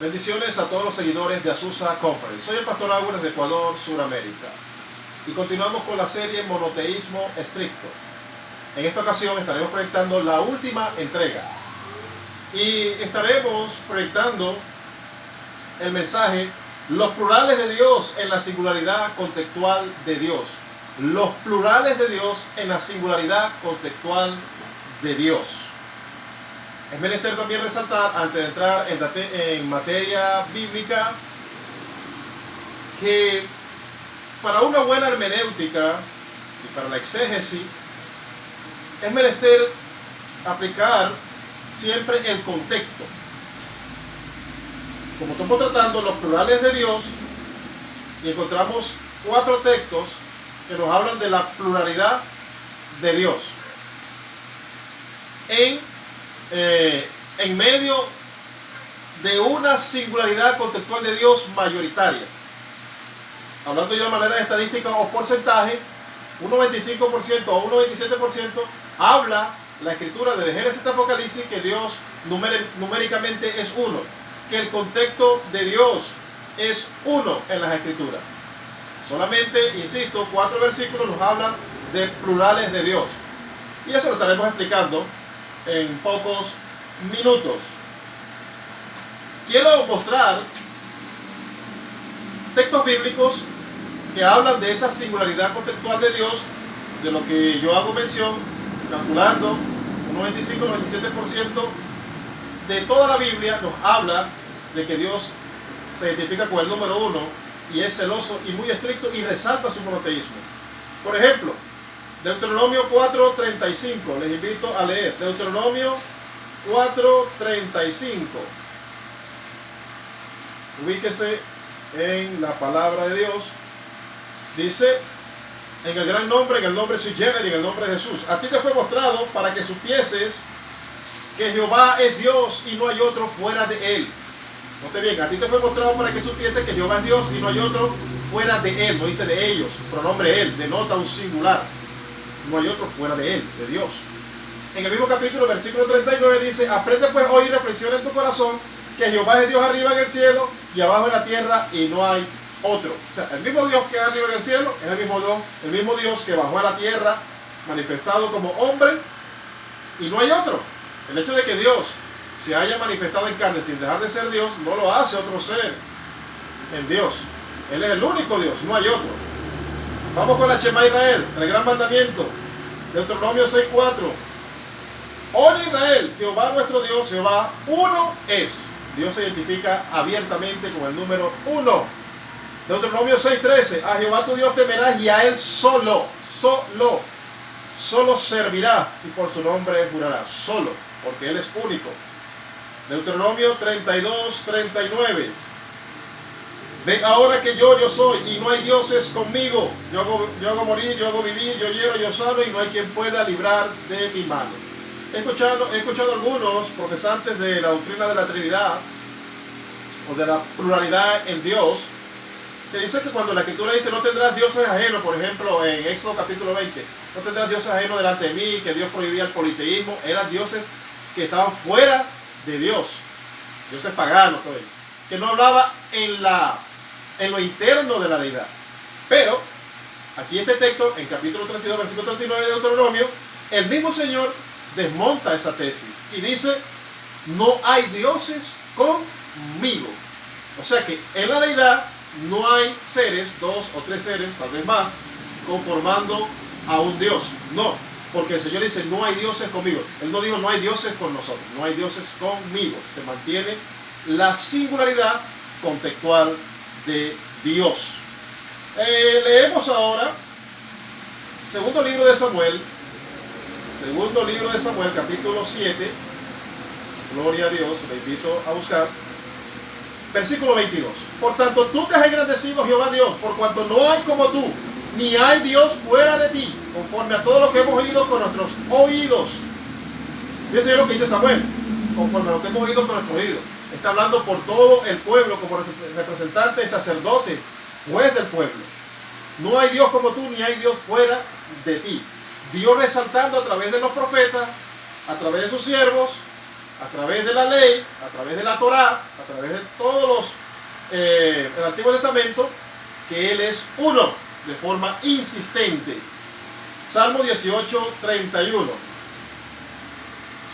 Bendiciones a todos los seguidores de Azusa Conference. Soy el pastor Álvarez de Ecuador, Suramérica. Y continuamos con la serie Monoteísmo Estricto. En esta ocasión estaremos proyectando la última entrega. Y estaremos proyectando el mensaje Los plurales de Dios en la singularidad contextual de Dios. Los plurales de Dios en la singularidad contextual de Dios. Es menester también resaltar, antes de entrar en materia bíblica, que para una buena hermenéutica y para la exégesis, es menester aplicar siempre el contexto. Como estamos tratando los plurales de Dios, y encontramos 4 textos que nos hablan de la pluralidad de Dios. En medio de una singularidad contextual de Dios mayoritaria. Hablando yo de manera estadística o porcentaje, un 95% o un 97% habla la escritura desde Génesis hasta Apocalipsis que Dios numéricamente es uno, que el contexto de Dios es uno en las escrituras. Solamente, insisto, 4 versículos nos hablan de plurales de Dios. Y eso lo estaremos explicando en pocos minutos. Quiero mostrar textos bíblicos que hablan de esa singularidad contextual de Dios, de lo que yo hago mención, calculando un 95-97% de toda la Biblia nos habla de que Dios se identifica con el número 1 y es celoso y muy estricto y resalta su monoteísmo. Por ejemplo, Deuteronomio 4:35, les invito a leer. Deuteronomio 4:35. Ubíquese en la palabra de Dios. Dice, en el gran nombre, en el nombre sui generis, en el nombre de Jesús. A ti te fue mostrado para que supieses que Jehová es Dios y no hay otro fuera de él. Note bien, a ti te fue mostrado para que supieses que Jehová es Dios y no hay otro fuera de él. No dice de ellos, pronombre él, denota un singular. No hay otro fuera de él, de Dios. En el mismo capítulo, versículo 39 dice, aprende pues hoy y reflexiona en tu corazón que Jehová es Dios arriba en el cielo y abajo en la tierra y no hay otro. O sea, el mismo Dios que es arriba en el cielo es el mismo Dios que bajó a la tierra manifestado como hombre y no hay otro. El hecho de que Dios se haya manifestado en carne sin dejar de ser Dios no lo hace otro ser en Dios. Él es el único Dios, no hay otro. Vamos con la Shema Israel, el gran mandamiento, Deuteronomio 6:4. Oye Israel, Jehová nuestro Dios, Jehová uno es. Dios se identifica abiertamente con el número 1. Deuteronomio 6:13. A Jehová tu Dios temerás y a él solo servirás y por su nombre jurarás. Solo, porque él es único. Deuteronomio 32:39. Ven ahora que yo soy y no hay dioses conmigo. Yo hago morir, yo hago vivir, yo hiero, yo sano y no hay quien pueda librar de mi mano. He escuchado algunos profesantes de la doctrina de la Trinidad o de la pluralidad en Dios que dicen que cuando la Escritura dice no tendrás dioses ajenos, por ejemplo en Éxodo capítulo 20, no tendrás dioses ajenos delante de mí, que Dios prohibía el politeísmo, eran dioses que estaban fuera de Dios, dioses paganos, que no hablaba en lo interno de la deidad. Pero aquí este texto, en capítulo 32, versículo 39 de Deuteronomio, el mismo Señor desmonta esa tesis y dice, no hay dioses conmigo. O sea que en la deidad no hay seres, 2 o 3 seres, tal vez más, conformando a un Dios. No, porque el Señor dice, no hay dioses conmigo. Él no dijo, no hay dioses con nosotros, no hay dioses conmigo. Se mantiene la singularidad contextual de Dios. Leemos ahora segundo libro de Samuel, capítulo 7. Gloria a Dios, le invito a buscar. Versículo 22. Por tanto, tú te has engrandecido, Jehová Dios, por cuanto no hay como tú, ni hay Dios fuera de ti, conforme a todo lo que hemos oído con nuestros oídos. Fíjense lo que dice Samuel, conforme a lo que hemos oído con nuestros oídos. Está hablando por todo el pueblo como representante, sacerdote, juez del pueblo. No hay Dios como tú, ni hay Dios fuera de ti. Dios resaltando a través de los profetas, a través de sus siervos, a través de la ley, a través de la Torá, a través de todos el Antiguo Testamento, que Él es uno, de forma insistente. Salmo 18, 31.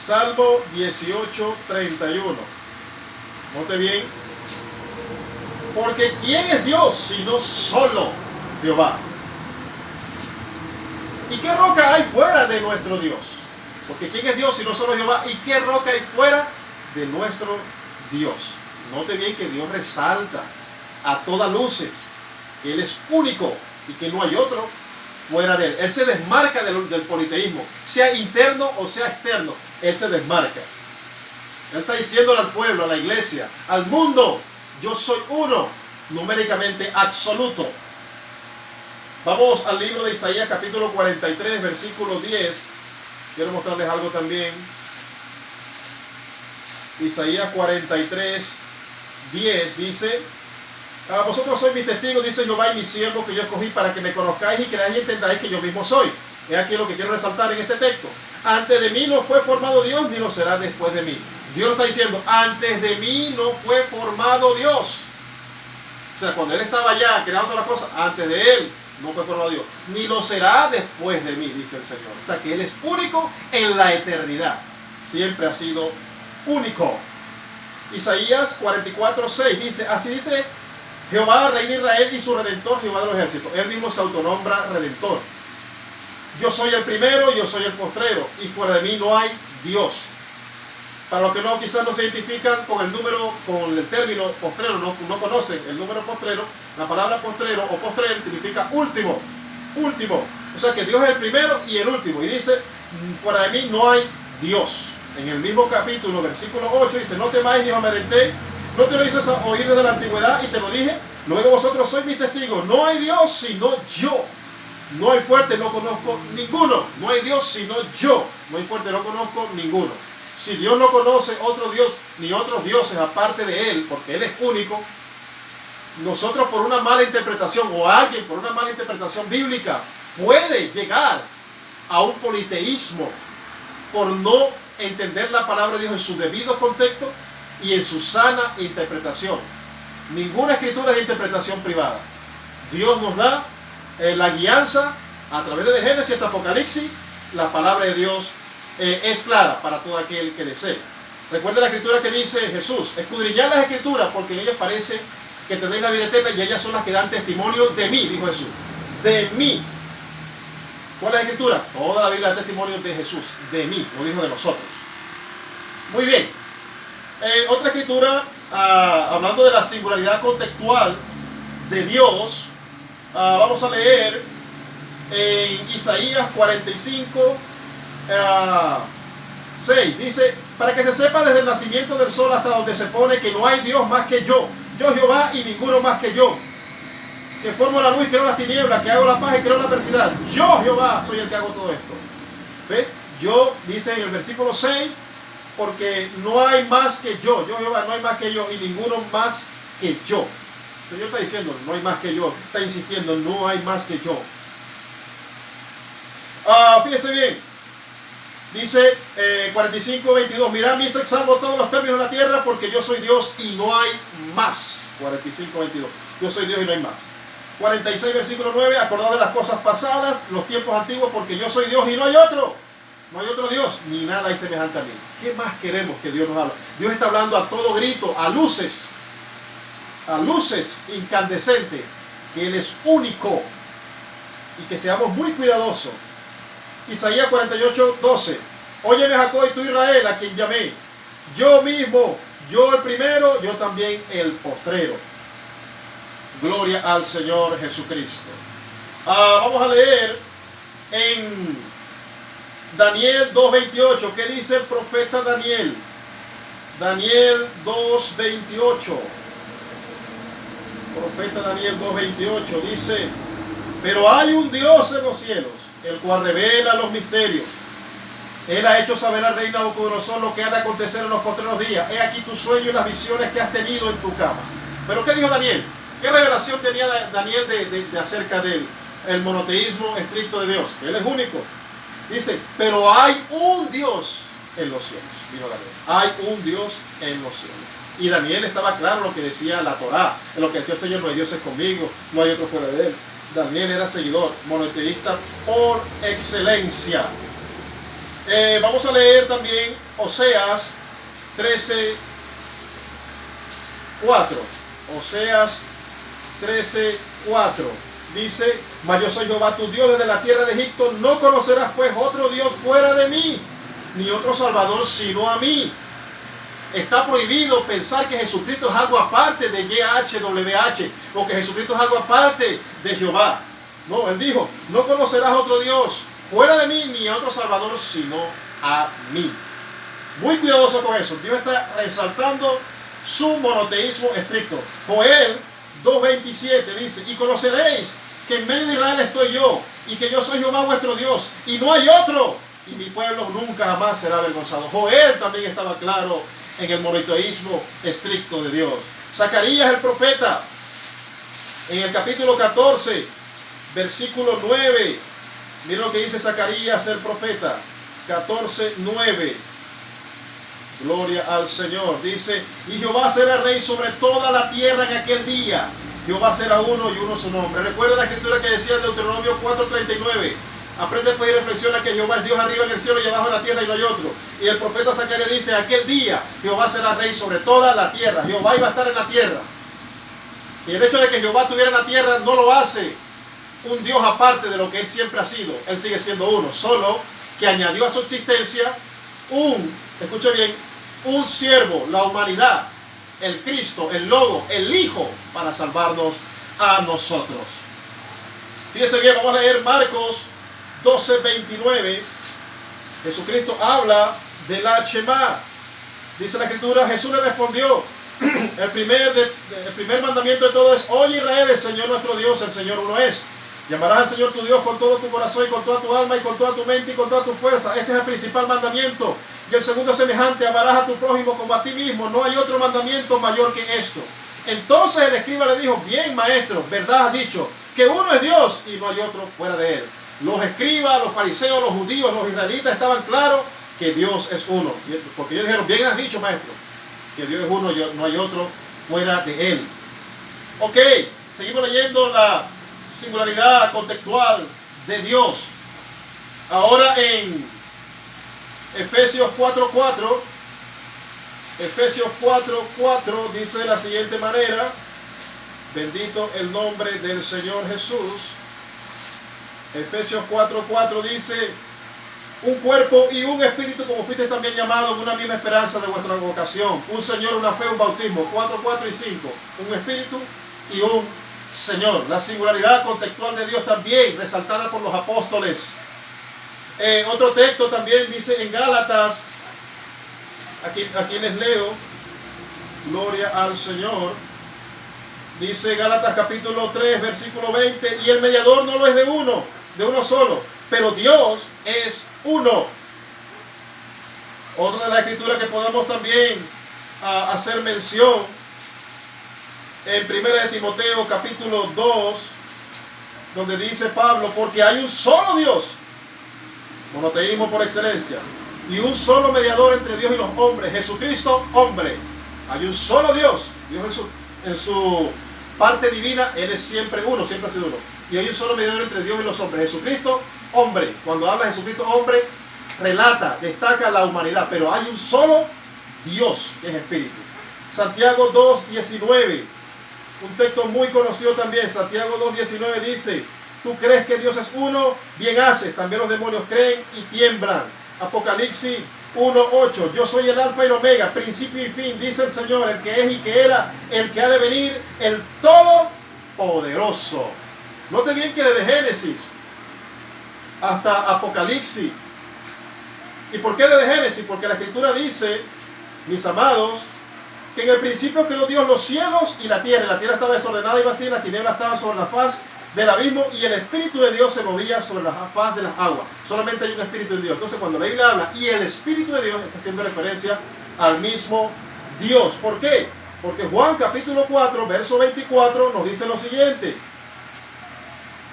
Salmo 18, 31. Note bien. Porque ¿quién es Dios sino solo Jehová? ¿Y qué roca hay fuera de nuestro Dios? Porque ¿quién es Dios sino solo Jehová? ¿Y qué roca hay fuera de nuestro Dios? Note bien que Dios resalta a todas luces que Él es único y que no hay otro fuera de Él. Él se desmarca del politeísmo, sea interno o sea externo. Él se desmarca. Él está diciéndole al pueblo, a la iglesia, al mundo: yo soy uno, numéricamente absoluto. Vamos al libro de Isaías capítulo 43, versículo 10. Quiero mostrarles algo también. Isaías 43, 10 dice: vosotros sois mis testigos, dice Jehová, y mi siervo que yo escogí para que me conozcáis y creáis y entendáis que yo mismo soy. Es aquí lo que quiero resaltar en este texto. Antes de mí no fue formado Dios, ni lo será después de mí. Dios lo está diciendo: antes de mí no fue formado Dios. O sea, cuando Él estaba allá creando todas las cosas, antes de Él no fue formado Dios, ni lo será después de mí, dice el Señor. O sea, que Él es único en la eternidad. Siempre ha sido único. Isaías 44, 6 dice: así dice Jehová, Rey de Israel y su Redentor, Jehová de los ejércitos. Él mismo se autonombra Redentor. Yo soy el primero, yo soy el postrero, y fuera de mí no hay Dios. Para los que no, quizás no se identifican con el número, con el término postrero, no conocen el número postrero, la palabra postrero o postrer significa último, último. O sea que Dios es el primero y el último. Y dice: fuera de mí no hay Dios. En el mismo capítulo, versículo 8, dice: no temáis ni os amedrentéis, no te lo hice oír desde la antigüedad y te lo dije, luego vosotros sois mis testigos. No hay Dios sino yo. No hay fuerte, no conozco ninguno. No hay Dios sino yo. No hay fuerte, no conozco ninguno. Si Dios no conoce otro Dios, ni otros dioses aparte de Él, porque Él es único, nosotros por una mala interpretación, o alguien por una mala interpretación bíblica, puede llegar a un politeísmo por no entender la palabra de Dios en su debido contexto y en su sana interpretación. Ninguna escritura es de interpretación privada. Dios nos da la guianza a través de Génesis hasta Apocalipsis. La palabra de Dios es clara para todo aquel que desee. Recuerda la escritura que dice Jesús: escudriñad las escrituras porque en ellas parece que tenéis la vida eterna y ellas son las que dan testimonio de mí, dijo Jesús. De mí. ¿Cuál es la escritura? Toda la Biblia da testimonio de Jesús, de mí, no dijo de nosotros. Muy bien. Otra escritura, hablando de la singularidad contextual de Dios, vamos a leer en Isaías 45, 6. Dice: para que se sepa desde el nacimiento del sol hasta donde se pone que no hay Dios más que yo Jehová, y ninguno más que yo, que formo la luz y creo las tinieblas, que hago la paz y creo la adversidad. Yo Jehová soy el que hago todo esto. ¿Ve? Yo, dice en el versículo 6, porque no hay más que yo Jehová, no hay más que yo y ninguno más que yo. El Señor está diciendo: no hay más que yo. Está insistiendo: no hay más que yo. Fíjese bien. Dice 45, 22. Mirad, mis salvo todos los términos de la tierra, porque yo soy Dios y no hay más. 45, 22. Yo soy Dios y no hay más. 46, versículo 9. Acordad de las cosas pasadas, los tiempos antiguos, porque yo soy Dios y no hay otro. No hay otro Dios, ni nada hay semejante a mí. ¿Qué más queremos que Dios nos habla? Dios está hablando a todo grito, a luces incandescentes, que Él es único, y que seamos muy cuidadosos. Isaías 48, 12. Óyeme, Jacob, y tú, Israel, a quien llamé. Yo mismo, yo el primero, yo también el postrero. Gloria al Señor Jesucristo. Vamos a leer en Daniel 2:28. ¿Qué dice el profeta Daniel? Daniel 2:28. Profeta Daniel 2:28 dice: pero hay un Dios en los cielos, el cual revela los misterios. Él ha hecho saber al rey Nabucodonosor lo que ha de acontecer en los postreros días. He aquí tu sueño y las visiones que has tenido en tu cama. ¿Pero qué dijo Daniel? ¿Qué revelación tenía Daniel de acerca del monoteísmo estricto de Dios? Que Él es único. Dice: pero hay un Dios en los cielos. dijo Daniel. Hay un Dios en los cielos. Y Daniel estaba claro en lo que decía la Torá, en lo que decía el Señor: no hay dioses conmigo, no hay otro fuera de él. Daniel era seguidor, monoteísta por excelencia. Vamos a leer también Oseas 13:4. Oseas 13:4. Dice: mas yo soy Jehová tu Dios desde la tierra de Egipto, no conocerás pues otro Dios fuera de mí, ni otro Salvador sino a mí. Está prohibido pensar que Jesucristo es algo aparte de YHWH, o que Jesucristo es algo aparte de Jehová. No, él dijo: no conocerás otro Dios fuera de mí, ni otro Salvador sino a mí. Muy cuidadoso con eso. Dios está resaltando su monoteísmo estricto. Joel 2:27 dice: y conoceréis que en medio de Israel estoy yo, y que yo soy Jehová vuestro Dios, y no hay otro, y mi pueblo nunca jamás será avergonzado. Joel también estaba claro en el monoteísmo estricto de Dios. Zacarías el profeta, en el capítulo 14, versículo 9, miren lo que dice Zacarías el profeta, 14:9. Gloria al Señor. Dice: y Jehová será rey sobre toda la tierra en aquel día. Jehová será uno y uno su nombre. Recuerda la escritura que decía en Deuteronomio 4:39. Aprende pues y reflexiona que Jehová es Dios arriba en el cielo y abajo en la tierra, y no hay otro. Y el profeta Zacarías dice: aquel día Jehová será rey sobre toda la tierra. Jehová iba a estar en la tierra. Y el hecho de que Jehová estuviera en la tierra no lo hace un Dios aparte de lo que él siempre ha sido. Él sigue siendo uno, solo que añadió a su existencia escuche bien, un siervo, la humanidad, el Cristo, el Logo, el Hijo, para salvarnos a nosotros. Fíjense bien, vamos a leer Marcos 12:29. Jesucristo habla de la Shema. Dice la escritura: Jesús le respondió: el primer mandamiento de todo es: oye Israel, el Señor nuestro Dios, el Señor uno es. Llamarás al Señor tu Dios con todo tu corazón y con toda tu alma y con toda tu mente y con toda tu fuerza. Este es el principal mandamiento. Y el segundo es semejante: amarás a tu prójimo como a ti mismo. No hay otro mandamiento mayor que esto. Entonces el escriba le dijo: bien, maestro, verdad has dicho, que uno es Dios y no hay otro fuera de él. Los escribas, los fariseos, los judíos, los israelitas estaban claros que Dios es uno. Porque ellos dijeron: bien has dicho, maestro, que Dios es uno y no hay otro fuera de él. Ok, seguimos leyendo la singularidad contextual de Dios. Ahora en Efesios 4:4, Efesios 4:4 dice de la siguiente manera: bendito el nombre del Señor Jesús. Efesios 4:4 dice: un cuerpo y un espíritu, como fuiste también llamados en una misma esperanza de vuestra vocación. Un Señor, una fe, un bautismo. 4:4 y 5. Un espíritu y un Señor. La singularidad contextual de Dios también resaltada por los apóstoles. Otro texto también dice en Gálatas, aquí les leo, gloria al Señor. Dice Gálatas capítulo 3 versículo 20: y el mediador no lo es de uno solo, pero Dios es uno. Otra de las escrituras que podamos también hacer mención, en 1 de Timoteo capítulo 2, donde dice Pablo: porque hay un solo Dios, monoteísmo por excelencia, y un solo mediador entre Dios y los hombres, Jesucristo hombre. Hay un solo Dios. Dios en su parte divina, Él es siempre uno, siempre ha sido uno. Y hay un solo mediador entre Dios y los hombres, Jesucristo hombre. Cuando habla de Jesucristo hombre, relata, destaca la humanidad, pero hay un solo Dios, que es Espíritu. Santiago 2:19, un texto muy conocido también. Santiago 2:19 dice: tú crees que Dios es uno, bien haces, también los demonios creen y tiemblan. Apocalipsis 1:8, yo soy el alfa y el omega, principio y fin, dice el Señor, el que es y que era, el que ha de venir, el todopoderoso. Note bien que desde Génesis hasta Apocalipsis. ¿Y por qué desde Génesis? Porque la escritura dice, mis amados, que en el principio creó Dios los cielos y la tierra. La tierra estaba desordenada y vacía, las tinieblas estaban sobre la faz del abismo y el Espíritu de Dios se movía sobre la faz de las aguas. Solamente hay un Espíritu en Dios. Entonces cuando la Biblia habla y el Espíritu de Dios, está haciendo referencia al mismo Dios. ¿Por qué? Porque Juan capítulo 4, verso 24 nos dice lo siguiente.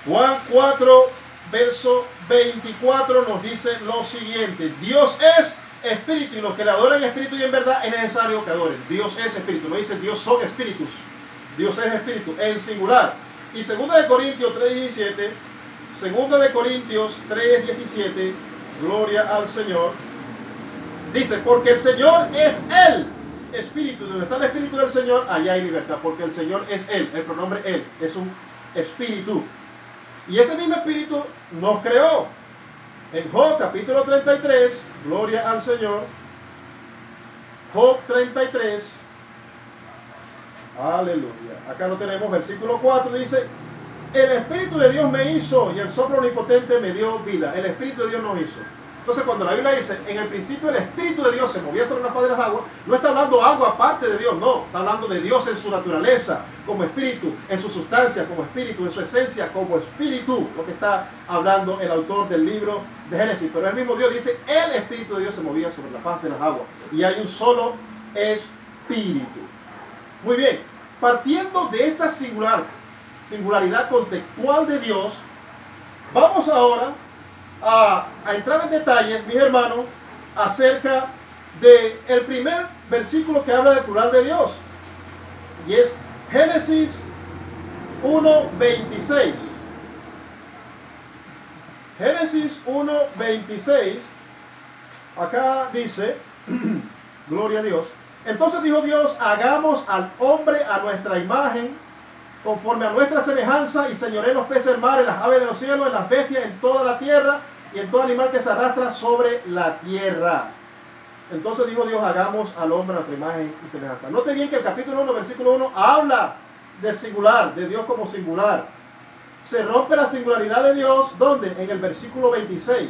Juan 4, verso 24 nos dice lo siguiente: Dios es espíritu, y los que le adoran en espíritu y en verdad es necesario que adoren. Dios es espíritu, no dice Dios son espíritus. Dios es espíritu, en singular. Y 2 de Corintios 3:17, 2 de Corintios 3:17, gloria al Señor, dice, porque el Señor es Él, espíritu, donde está el espíritu del Señor, allá hay libertad, porque el Señor es Él, el pronombre Él, es un espíritu. Y ese mismo espíritu nos creó. En Job capítulo 33, gloria al Señor, Job 33, aleluya. Acá lo tenemos, versículo 4 dice, el Espíritu de Dios me hizo y el soplo omnipotente me dio vida. El Espíritu de Dios nos hizo. Entonces cuando la Biblia dice, en el principio el Espíritu de Dios se movía sobre la faz de las aguas, no está hablando algo aparte de Dios, no. Está hablando de Dios en su naturaleza, como Espíritu, en su sustancia, como Espíritu, en su esencia, como Espíritu. Lo que está hablando el autor del libro de Génesis. Pero el mismo Dios dice, el Espíritu de Dios se movía sobre la faz de las aguas. Y hay un solo Espíritu. Muy bien, partiendo de esta singularidad contextual de Dios, vamos ahora a entrar en detalles, mis hermanos, acerca del primer versículo que habla del plural de Dios, y es Génesis 1:26. Génesis 1:26, acá dice, gloria a Dios, entonces dijo Dios, hagamos al hombre a nuestra imagen, conforme a nuestra semejanza, y señoree en los peces del mar, en las aves de los cielos, en las bestias, en toda la tierra, y en todo animal que se arrastra sobre la tierra. Entonces dijo Dios, hagamos al hombre a nuestra imagen y semejanza. Note bien que el capítulo 1, versículo 1, habla del singular, de Dios como singular. Se rompe la singularidad de Dios, ¿dónde? En el versículo 26.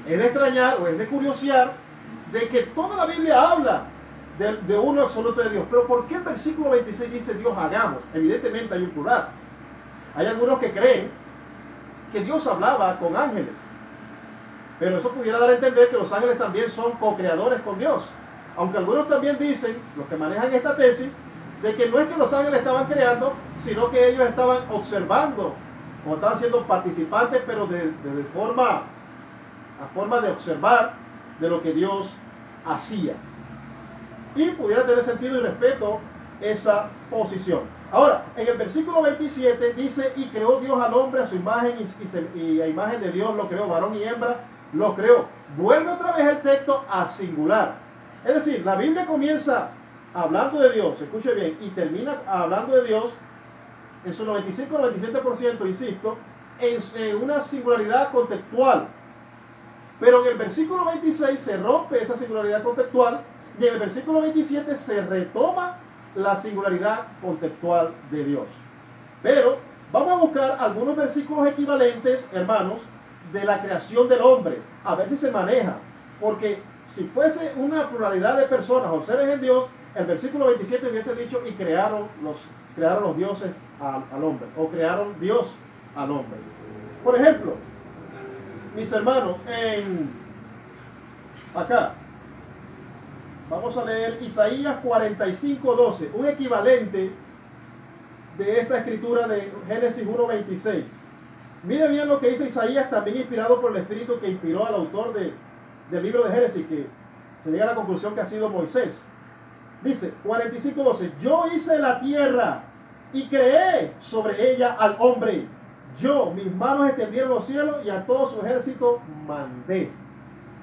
Es de extrañar o es de curiosear de que toda la Biblia habla de uno absoluto de Dios. Pero ¿por qué el versículo 26 dice Dios hagamos? Evidentemente hay un plural. Hay algunos que creen que Dios hablaba con ángeles. Pero eso pudiera dar a entender que los ángeles también son co-creadores con Dios. Aunque algunos también dicen, los que manejan esta tesis, de que no es que los ángeles estaban creando, sino que ellos estaban observando, o estaban siendo participantes, pero de forma de observar de lo que Dios hacía. Y pudiera tener sentido y respeto esa posición. Ahora, en el versículo 27 dice, y creó Dios al hombre a su imagen y a imagen de Dios lo creó, varón y hembra lo creó. Vuelve otra vez el texto a singular. Es decir, la Biblia comienza hablando de Dios, escuche bien, y termina hablando de Dios en su 95-97%, insisto, en una singularidad contextual. Pero en el versículo 26 se rompe esa singularidad contextual y en el versículo 27 se retoma la singularidad contextual de Dios. Pero vamos a buscar algunos versículos equivalentes, hermanos, de la creación del hombre, a ver si se maneja. Porque si fuese una pluralidad de personas o seres en Dios, el versículo 27 hubiese dicho, y crearon los dioses al hombre, o crearon Dios al hombre. Por ejemplo, mis hermanos, acá vamos a leer Isaías 45:12, un equivalente de esta escritura de Génesis 1:26. Mire bien lo que dice Isaías, también inspirado por el Espíritu que inspiró al autor del libro de Génesis, que se llega a la conclusión que ha sido Moisés. Dice 45:12, yo hice la tierra y creé sobre ella al hombre. Yo, mis manos extendieron los cielos y a todo su ejército mandé.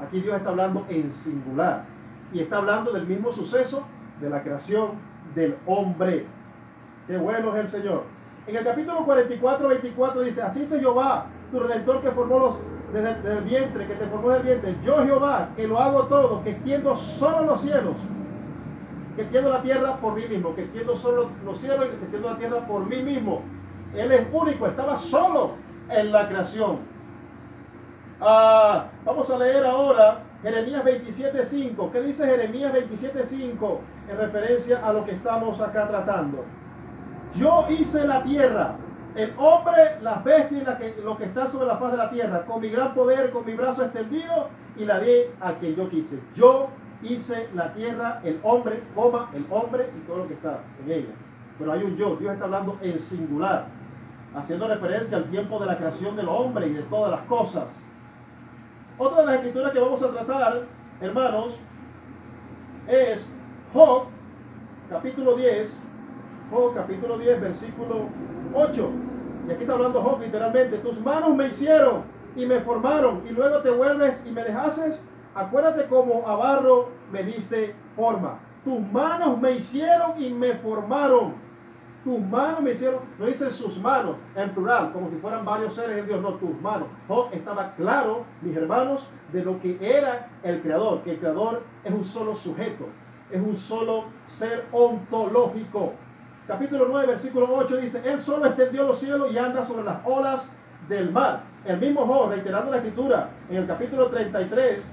Aquí Dios está hablando en singular y está hablando del mismo suceso de la creación del hombre. Qué bueno es el Señor. En el capítulo 44:24 dice, así dice Jehová, tu Redentor que formó desde el vientre, que te formó del vientre. Yo Jehová, que lo hago todo, que extiendo solo los cielos, que extiendo la tierra por mí mismo, que extiendo solo los cielos y que extiendo la tierra por mí mismo. Él es único, estaba solo en la creación. Vamos a leer ahora Jeremías 27:5. ¿Qué dice Jeremías 27:5 en referencia a lo que estamos acá tratando? Yo hice la tierra, el hombre, las bestias y los que están sobre la faz de la tierra, con mi gran poder, con mi brazo extendido, y la di a quien yo quise. Yo hice la tierra, el hombre, el hombre y todo lo que está en ella. Pero hay un yo, Dios está hablando en singular, haciendo referencia al tiempo de la creación del hombre y de todas las cosas. Otra de las escrituras que vamos a tratar hermanos, es Job, capítulo 10, Job, capítulo 10, versículo 8. Y aquí está hablando Job literalmente. Tus manos me hicieron y me formaron, y luego te vuelves y me dejases. Acuérdate como a barro me diste forma. Tus manos me hicieron y me formaron. Tus manos me hicieron, no dice sus manos en plural, como si fueran varios seres de Dios, no, tus manos. Job estaba claro, mis hermanos, de lo que era el Creador, que el Creador es un solo sujeto, es un solo ser ontológico. Capítulo 9, versículo 8 dice, Él solo extendió los cielos y anda sobre las olas del mar. El mismo Job, reiterando la escritura, en el capítulo 33,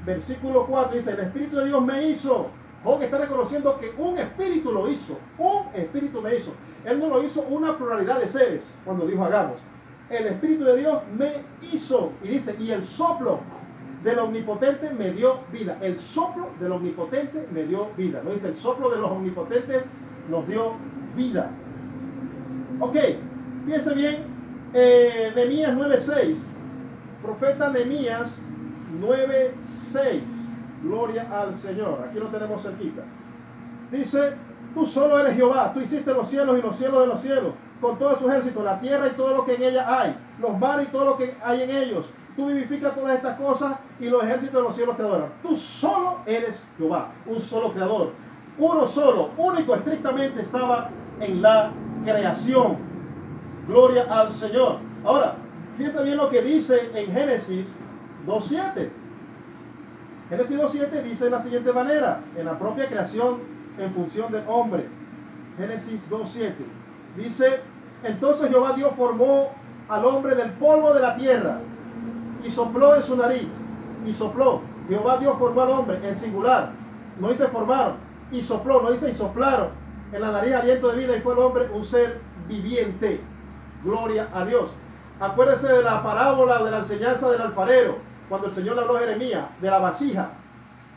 versículo 4 dice, el Espíritu de Dios me hizo. Job está reconociendo que un espíritu lo hizo, un espíritu me hizo. Él no lo hizo una pluralidad de seres, cuando dijo hagamos. El Espíritu de Dios me hizo. Y dice, y el soplo del Omnipotente me dio vida. El soplo del Omnipotente me dio vida. No dice, el soplo de los omnipotentes nos dio vida. Ok, fíjense bien, Nehemías 9:6. Profeta Nehemías 9:6. Gloria al Señor. Aquí lo tenemos cerquita. Dice, tú solo eres Jehová, tú hiciste los cielos y los cielos de los cielos, con todo su ejército, la tierra y todo lo que en ella hay, los mares y todo lo que hay en ellos. Tú vivificas todas estas cosas y los ejércitos de los cielos te adoran. Tú solo eres Jehová, un solo creador. Uno solo, único, estrictamente estaba en la creación. Gloria al Señor. Ahora, fíjense bien lo que dice en Génesis 2:7. Génesis 2:7 dice de la siguiente manera, en la propia creación en función del hombre. Génesis 2:7 dice, entonces Jehová Dios formó al hombre del polvo de la tierra y sopló en su nariz, y sopló. Jehová Dios formó al hombre en singular, no dice formaron, y sopló, no dice y soplaron en la nariz aliento de vida, y fue el hombre un ser viviente. Gloria a Dios. Acuérdense de la parábola de la enseñanza del alfarero, cuando el Señor le habló a Jeremías de la vasija.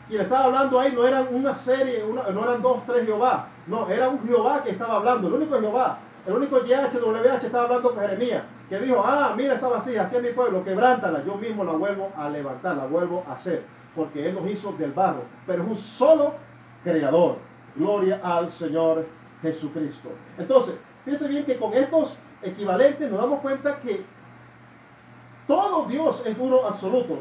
Quien estaba hablando ahí no eran una serie, no eran dos, tres Jehová, no, era un Jehová que estaba hablando, el único Jehová, el único YHWH estaba hablando con Jeremías, que dijo, mira esa vasija, hacia mi pueblo, quebrántala, yo mismo la vuelvo a levantar, la vuelvo a hacer, porque Él nos hizo del barro, pero es un solo creador. Gloria al Señor Jesucristo. Entonces, fíjense bien que con estos equivalentes nos damos cuenta que todo Dios es uno absoluto,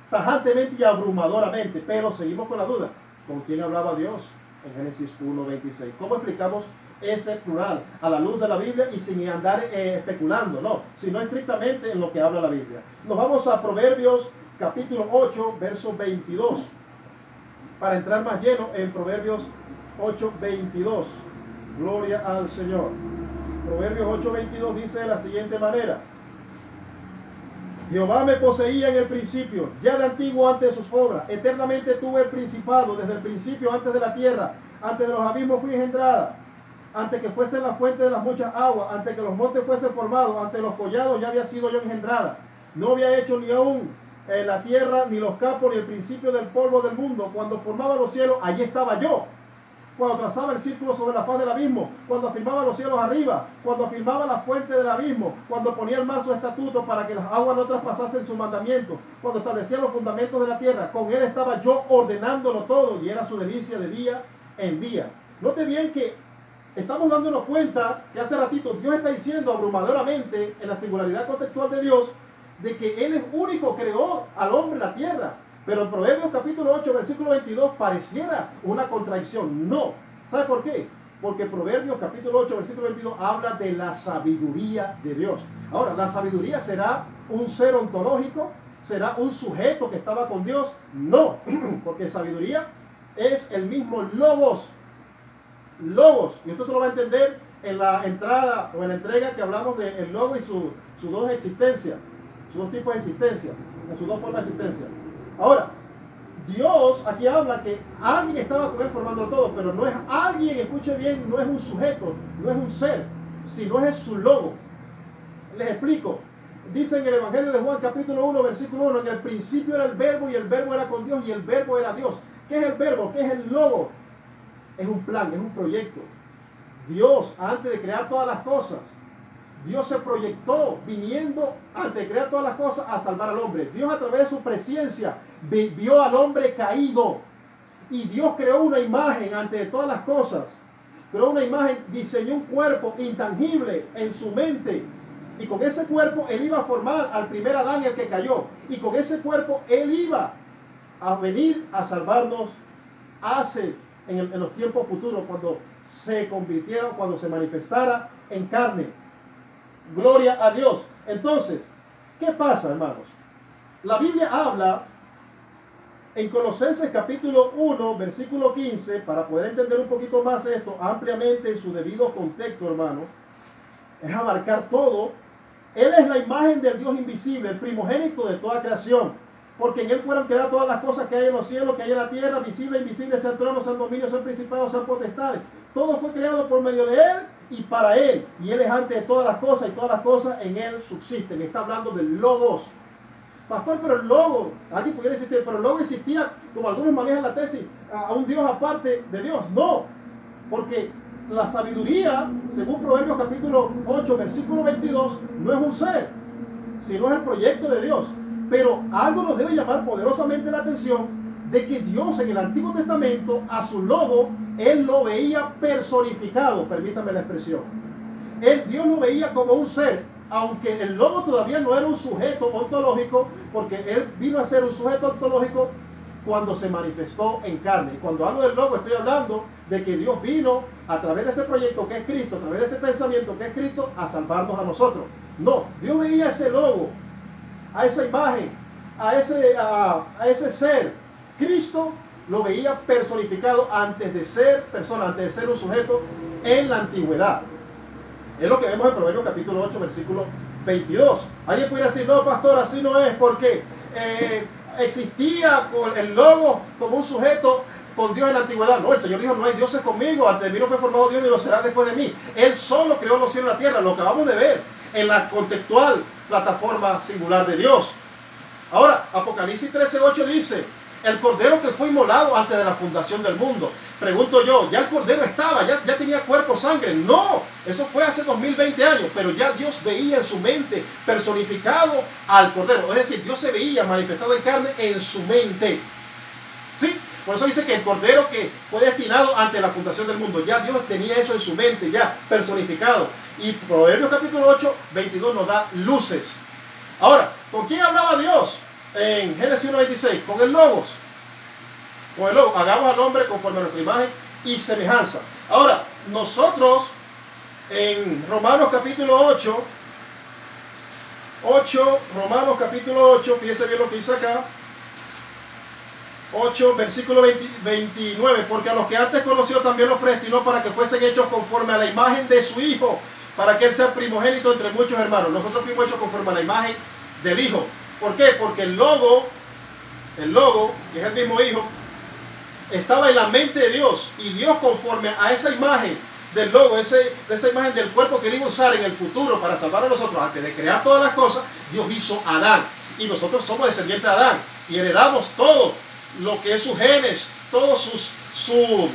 tajantemente y abrumadoramente, pero seguimos con la duda. ¿Con quién hablaba Dios en Génesis 1:26? ¿Cómo explicamos ese plural a la luz de la Biblia y sin andar especulando? No, sino estrictamente en lo que habla la Biblia. Nos vamos a Proverbios capítulo 8, verso 22, para entrar más lleno en Proverbios 8:22. Gloria al Señor. Proverbios 8:22 dice de la siguiente manera, Jehová me poseía en el principio, ya de antiguo antes de sus obras. Eternamente tuve el principado, desde el principio antes de la tierra. Antes de los abismos fui engendrada. Antes que fuese la fuente de las muchas aguas. Antes que los montes fuesen formados. Antes de los collados ya había sido yo engendrada. No había hecho ni aún la tierra, ni los campos, ni el principio del polvo del mundo. Cuando formaba los cielos, allí estaba yo. Cuando trazaba el círculo sobre la faz del abismo, cuando afirmaba los cielos arriba, cuando afirmaba la fuente del abismo, cuando ponía el mar su estatuto para que las aguas no traspasasen su mandamiento, cuando establecía los fundamentos de la tierra, con él estaba yo ordenándolo todo y era su delicia de día en día. Note bien que estamos dándonos cuenta que hace ratito Dios está diciendo abrumadoramente en la singularidad contextual de Dios de que Él es único, creó al hombre en la tierra. Pero en Proverbios capítulo 8, versículo 22 pareciera una contradicción. No. ¿Sabe por qué? Porque Proverbios capítulo 8, versículo 22 habla de la sabiduría de Dios. Ahora, ¿la sabiduría será un ser ontológico? ¿Será un sujeto que estaba con Dios? No, porque sabiduría es el mismo logos. Logos. Y esto tú lo vas a entender en la entrada o en la entrega que hablamos del logos y sus dos existencias, sus dos tipos de existencia, en sus dos formas de existencia. Ahora, Dios aquí habla que alguien estaba con él formándolo todo, pero no es alguien, escuche bien, no es un sujeto, no es un ser, sino es su logo. Les explico. Dice en el Evangelio de Juan capítulo 1, versículo 1, en el principio era el verbo y el verbo era con Dios y el verbo era Dios. ¿Qué es el verbo? ¿Qué es el logo? Es un plan, es un proyecto. Dios, antes de crear todas las cosas, Dios se proyectó viniendo antes de crear todas las cosas a salvar al hombre. Dios a través de su presencia vio al hombre caído y Dios creó una imagen antes de todas las cosas. Creó una imagen, diseñó un cuerpo intangible en su mente y con ese cuerpo Él iba a formar al primer Adán, el que cayó, y con ese cuerpo Él iba a venir a salvarnos en los tiempos futuros, cuando se convirtiera, cuando se manifestara en carne. Gloria a Dios. Entonces, ¿qué pasa, hermanos? La Biblia habla en Colosenses capítulo 1, versículo 15, para poder entender un poquito más esto ampliamente en su debido contexto, hermano, es abarcar todo. Él es la imagen del Dios invisible, el primogénito de toda creación, porque en Él fueron creadas todas las cosas que hay en los cielos, que hay en la tierra, visible e invisible, sean tronos, sean dominios, sean principados, sean potestades. Todo fue creado por medio de Él y para Él. Y Él es antes de todas las cosas y todas las cosas en Él subsisten. Está hablando del Logos. Pastor, pero el Logos, alguien pudiera existir, pero el Logos existía, como algunos manejan la tesis, a un Dios aparte de Dios. No, porque la sabiduría, según Proverbios capítulo 8, versículo 22, no es un ser, sino es el proyecto de Dios. Pero algo nos debe llamar poderosamente la atención de que Dios en el Antiguo Testamento a su Logo, Él lo veía personificado, permítame la expresión. Dios lo veía como un ser, aunque el Logo todavía no era un sujeto ontológico, porque Él vino a ser un sujeto ontológico cuando se manifestó en carne. Y cuando hablo del Logo estoy hablando de que Dios vino a través de ese proyecto que es Cristo, a través de ese pensamiento que es Cristo, a salvarnos a nosotros. No, Dios veía ese Logo, a esa imagen, a ese ser. Cristo lo veía personificado antes de ser persona, antes de ser un sujeto en la antigüedad. Es lo que vemos en Proverbios capítulo 8, versículo 22. Alguien pudiera decir, no, pastor, así no es, porque existía con el Logo como un sujeto con Dios en la antigüedad. No, el Señor dijo, no hay dioses conmigo, antes de mí no fue formado Dios ni lo será después de mí. Él solo creó los cielos y la tierra, lo que acabamos de ver en la contextual plataforma singular de Dios. Ahora, Apocalipsis 13:8 dice, el cordero que fue inmolado antes de la fundación del mundo. Pregunto yo, ¿ya el cordero estaba? ¿Ya tenía cuerpo, sangre? No, eso fue hace 2020 años, pero ya Dios veía en su mente personificado al cordero. Es decir, Dios se veía manifestado en carne en su mente. ¿Sí? Por eso dice que el cordero que fue destinado ante la fundación del mundo, ya Dios tenía eso en su mente, ya personificado. Y Proverbios capítulo 8, 22 nos da luces. Ahora, ¿con quién hablaba Dios? En Génesis 1:26, con el Logos. Con el Logos, hagamos al hombre conforme a nuestra imagen y semejanza. Ahora, nosotros en Romanos capítulo 8, Romanos capítulo 8, fíjense bien lo que dice acá. 8, versículo 29, porque a los que antes conoció también los predestinó para que fuesen hechos conforme a la imagen de su Hijo, para que Él sea primogénito entre muchos hermanos. Nosotros fuimos hechos conforme a la imagen del Hijo. ¿Por qué? Porque el logo, que es el mismo Hijo, estaba en la mente de Dios, y Dios, conforme a esa imagen del Logo, esa imagen del cuerpo que Él iba a usar en el futuro para salvar a nosotros, antes de crear todas las cosas, Dios hizo a Adán, y nosotros somos descendientes de Adán, y heredamos todo lo que es sus genes, todos sus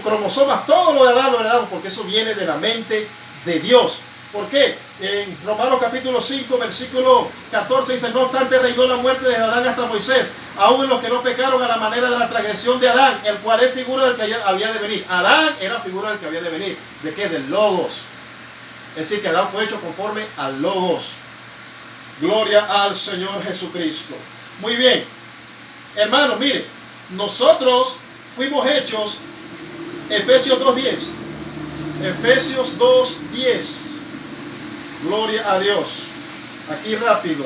cromosomas, todo lo de Adán lo heredamos, porque eso viene de la mente de Dios. ¿Por qué? En Romanos capítulo 5, versículo 14 dice, no obstante reinó la muerte desde Adán hasta Moisés, aún en los que no pecaron a la manera de la transgresión de Adán, el cual es figura del que había de venir. Adán era figura del que había de venir. ¿De qué? Del Logos. Es decir, que Adán fue hecho conforme al Logos. Gloria al Señor Jesucristo. Muy bien. Hermanos, miren, nosotros fuimos hechos, Efesios 2:10. Efesios 2:10. Gloria a Dios. Aquí rápido.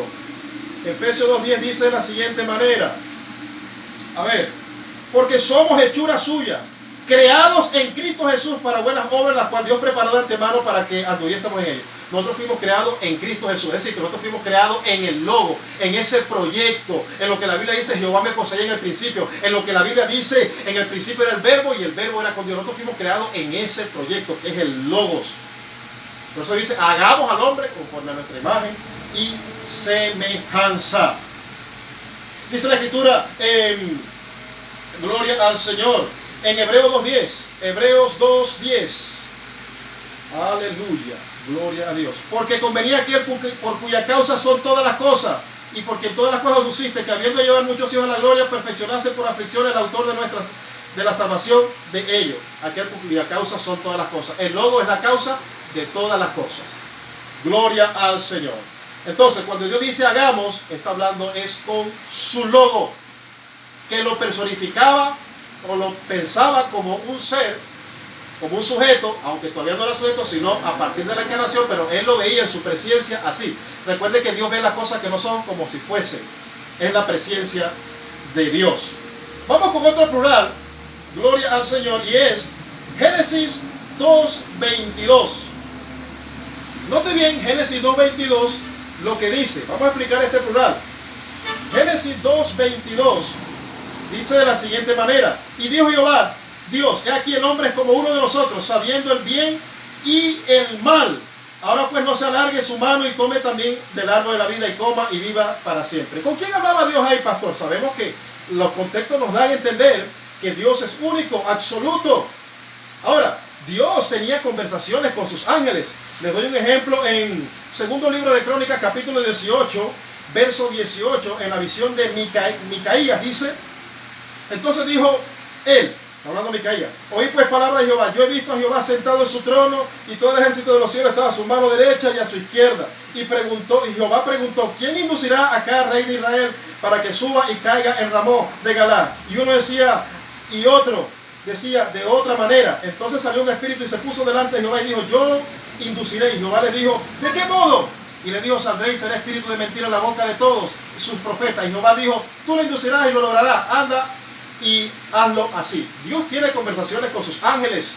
Efesios 2:10 dice de la siguiente manera. A ver. Porque somos hechura suya, creados en Cristo Jesús para buenas obras, las cuales Dios preparó de antemano para que anduviésemos en ellos. Nosotros fuimos creados en Cristo Jesús. Es decir, que nosotros fuimos creados en el Logo, en ese proyecto, en lo que la Biblia dice, Jehová me poseía en el principio, en lo que la Biblia dice, en el principio era el verbo y el verbo era con Dios. Nosotros fuimos creados en ese proyecto, que es el Logos. Por eso dice, hagamos al hombre conforme a nuestra imagen y semejanza. Dice la Escritura, gloria al Señor, en Hebreos 2:10. Hebreos 2:10. Aleluya, gloria a Dios. Porque convenía aquel por cuya causa son todas las cosas, y porque en todas las cosas subsiste, que habiendo llevado muchos hijos a la gloria, perfeccionarse por aflicción el autor de la salvación de ellos. Aquel por cuya causa son todas las cosas. El logo es la causa de todas las cosas. Gloria al Señor. Entonces, cuando Dios dice hagamos, está hablando es con su logo, que lo personificaba o lo pensaba como un ser, como un sujeto, aunque todavía no era sujeto, sino a partir de la encarnación, pero él lo veía en su presencia así. Recuerde que Dios ve las cosas que no son como si fuesen. Es la presencia de Dios. Vamos con otro plural, gloria al Señor, y es Génesis 2:22. Note bien Génesis 2:22 lo que dice. Vamos a explicar este plural. Génesis 2:22 dice de la siguiente manera: y dijo Jehová, Dios, he aquí el hombre es como uno de nosotros, sabiendo el bien y el mal. Ahora pues no se alargue su mano y tome también del árbol de la vida y coma y viva para siempre. ¿Con quién hablaba Dios ahí, pastor? Sabemos que los contextos nos dan a entender que Dios es único, absoluto. Ahora, Dios tenía conversaciones con sus ángeles. Les doy un ejemplo en segundo libro de Crónicas, capítulo 18, verso 18, en la visión de Micaías, dice: entonces dijo él, hablando de Micaías, oí pues palabra de Jehová, yo he visto a Jehová sentado en su trono, y todo el ejército de los cielos estaba a su mano derecha y a su izquierda. Y Jehová preguntó, ¿quién inducirá acá al rey de Israel para que suba y caiga en Ramón de Galaad? Y uno decía, y otro decía de otra manera. Entonces salió un espíritu y se puso delante de Jehová y dijo, yo induciré. Y Jehová le dijo, ¿de qué modo? Y le dijo, saldré y será espíritu de mentira en la boca de todos sus profetas. Y Jehová dijo, tú lo inducirás y lo lograrás, anda y hazlo así. Dios tiene conversaciones con sus ángeles.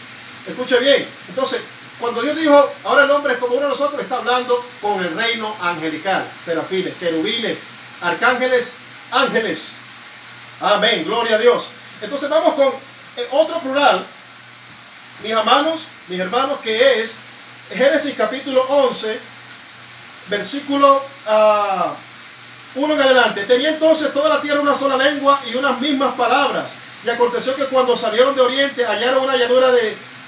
Escuche bien. Entonces, cuando Dios dijo, ahora el hombre es como uno de nosotros, está hablando con el reino angelical. Serafines, querubines, arcángeles, ángeles. Amén, gloria a Dios. Entonces vamos con otro plural, mis hermanos, que es Génesis capítulo 11, versículo 1 en adelante. Tenía entonces toda la tierra una sola lengua y unas mismas palabras. Y aconteció que cuando salieron de oriente hallaron una llanura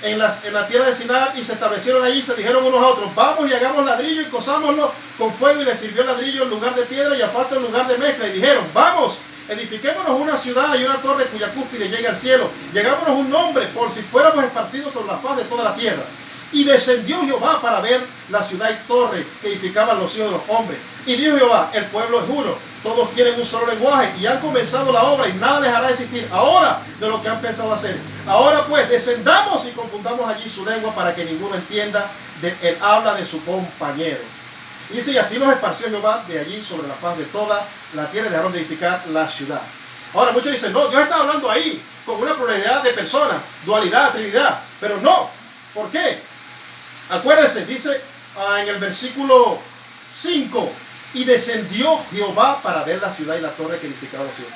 en la tierra de Sinar y se establecieron allí y se dijeron unos a otros, vamos y hagamos ladrillo y cosámoslo con fuego, y les sirvió el ladrillo en lugar de piedra y asfalto en lugar de mezcla. Y dijeron, vamos, edifiquémonos una ciudad y una torre cuya cúspide llegue al cielo. Llegámonos un nombre por si fuéramos esparcidos sobre la faz de toda la tierra. Y descendió Jehová para ver la ciudad y torre que edificaban los hijos de los hombres. Y dijo Jehová, el pueblo es uno, todos tienen un solo lenguaje y han comenzado la obra y nada les hará desistir ahora de lo que han pensado hacer. Ahora pues descendamos y confundamos allí su lengua para que ninguno entienda el habla de su compañero. Y dice, y así los esparció Jehová de allí sobre la faz de toda la tierra y dejaron de edificar la ciudad. Ahora muchos dicen, no, Dios está hablando ahí con una pluralidad de personas, dualidad, trinidad, pero no. ¿Por qué? Acuérdense, dice en el versículo 5, y descendió Jehová para ver la ciudad y la torre que edificaba los hijos.